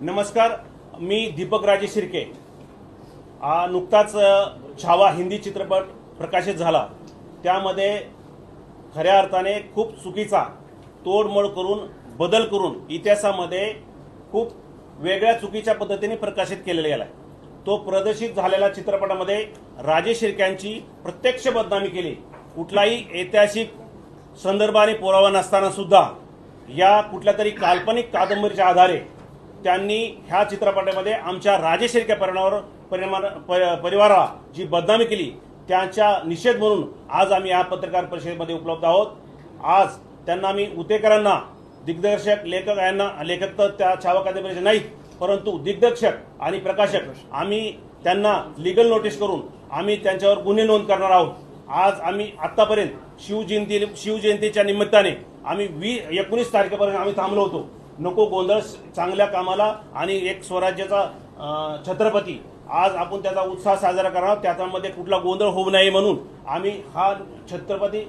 नमस्कार, मी दीपक राजे शिर्के। नुकताच छावा हिंदी चित्रपट प्रकाशित झाला। त्यामध्ये खऱ्या अर्थाने खूप चुकीचा तोडमोड करून बदल करून इतिहासामध्ये खूप वेगळ्या चुकीच्या पद्धतीने प्रकाशित केलेला गेला। तो प्रदर्शित झालेल्या चित्रपटामध्ये राजे शिर्क्यांची प्रत्यक्ष बदनामी केली। कुठलाही ऐतिहासिक संदर्भ आणि पुरावा नसताना सुद्धा या कुठल्या तरी काल्पनिक कादंबरीच्या आधारे त्यांनी ह्या चित्रपटामध्ये आमच्या राजे शिर्के परिवाराला जी बदनामी केली त्यांचा निषेध म्हणून आज आम्ही या पत्रकार परिषदेमध्ये उपलब्ध आहोत। आज त्यांना मी उतेकरांना दिग्दर्शक लेखक तर त्या छावा कादंबरीचे नाहीत, परंतु दिग्दर्शक आणि प्रकाशक आम्ही त्यांना लीगल नोटीस करून आम्ही त्यांच्यावर गुन्हे नोंद करणार आहोत। आज आम्ही आतापर्यंत शिवजयंतीच्या निमित्ताने आम्ही 19 तारखेपर्यंत आम्ही थांबलो होतो। नको गोंधळ, चांगल्या कामाला आणि एक स्वराज्याचा छत्रपती आज आपण त्याचा उत्साह साजरा करणार, त्याच्यामध्ये कुठला गोंधळ होऊ नये म्हणून आम्ही हा छत्रपती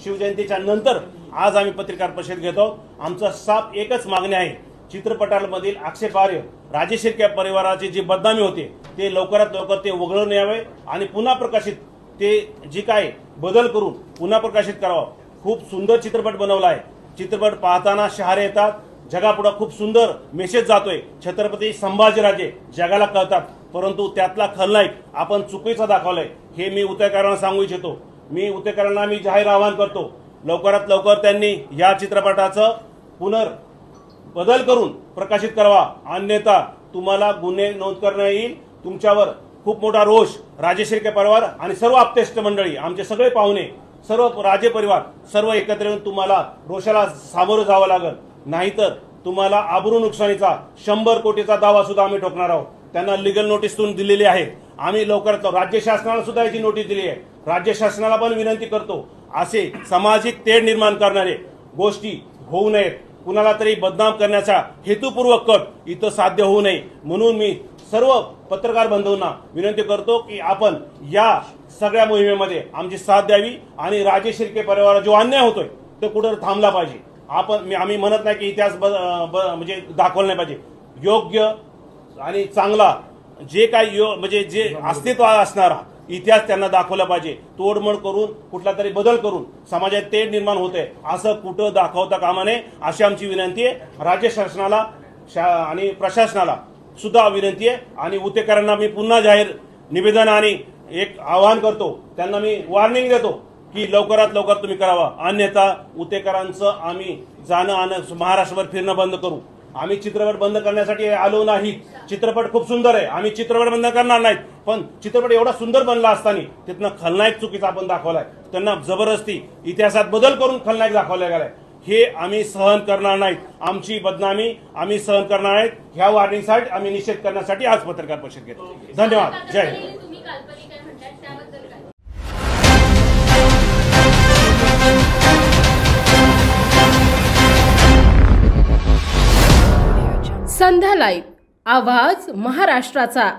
शिवजयंतीच्या नंतर आज आम्ही पत्रकार परिषद घेतो। आमचा साफ एकच मागणी आहे, चित्रपटामधील आक्षेपार्ह राजे शिर्के परिवाराची जी बदनामी होते ते लवकरात लवकर ते वगळून यावे आणि पुन्हा प्रकाशित ते जी काय बदल करून पुन्हा प्रकाशित करावा। खूप सुंदर चित्रपट बनवला आहे। चित्रपट पाहताना शहारे येतात, जगापुढे खूप सुंदर मेसेज जातोय। छत्रपती संभाजीराजे जगाला कळतात, परंतु त्यातला खलनायक आपण चुकीचा दाखवलाय हे मी उतेकरांना सांगू इच्छितो। मी उतेकरांना जाहीर आवाहन करतो, लवकरात लवकर त्यांनी या चित्रपटाचं बदल करून प्रकाशित करावा, अन्यथा तुम्हाला गुन्हे नोंद करण्यात येईल। तुमच्यावर खूप मोठा रोष राजे शिर्के परिवार आणि सर्व आप्तेष्ट मंडळी, आमचे सगळे पाहुणे, सर्व राजे परिवार सर्व एकत्र येऊन तुम्हाला रोषाला सामोरं जावं लागेल, नाहीतर तुम्हाला आबरू नुकसानीचा 100 कोटीचा दावा सुद्धा आम्ही ठोकणार आहोत। त्यांना लीगल नोटीस दिलेली आहे। आम्ही लवकरात राज्य शासनाला सुद्धा याची नोटीस दिली आहे। राज्य शासनाला पण विनंती करतो, असे सामाजिक तेढ निर्माण करणारे गोष्टी होऊ नयेत। कुणाला तरी बदनाम करण्याचा हेतुपूर्वक कट इथं साध्य होऊ नये म्हणून मी सर्व पत्रकार बंधूंना विनंती करतो की आपण या सगळ्या मोहिमेमध्ये आमची साथ द्यावी आणि राजे शिर्के परिवाराला जो अन्याय होतोय तो कुठे थांबला पाहिजे। आम्ही म्हणत नाही की इतिहास म्हणजे दाखवला नाही पाहिजे, योग्य आणि चांगला जे काही म्हणजे जे अस्तित्वात असणारा इतिहास त्यांना दाखवला पाहिजे। तोडमोड करून कुठला तरी बदल करून समाजात तेढ निर्माण होते असं कुठं दाखवता कामा नये अशी आमची विनंती आहे। राज्य शासनाला आणि प्रशासनाला सुद्धा विनंती आहे आणि उतेकरांना मी पुन्हा जाहीर निवेदन आणि एक आवाहन करतो, त्यांना मी वॉर्निंग देतो की लवकरात लवकर तुम्ही करावा, अन्यथा उतेकरांचं आम्ही जाणं आणि महाराष्ट्रभर फिरणं बंद करू। आम्ही चित्रपट बंद करण्यासाठी आलो नाही। चित्रपट खूप सुंदर आहे, आम्ही चित्रपट बंद करणार नाहीत, पण चित्रपट एवढा सुंदर बनला असताना तिथनं खलनायक चुकीचा आपण दाखवलाय, त्यांना जबरदस्ती इतिहासात बदल करून खलनायक दाखवला गेलाय, हे आम्ही सहन करणार नाहीत। आमची बदनामी आम्ही सहन करणार नाहीत। ह्या वॉर्निंगसाठी आम्ही निषेध करण्यासाठी आज पत्रकार परिषद घेतो। धन्यवाद। जय हिंद। संध्या लाईव्ह, आवाज महाराष्ट्राचा।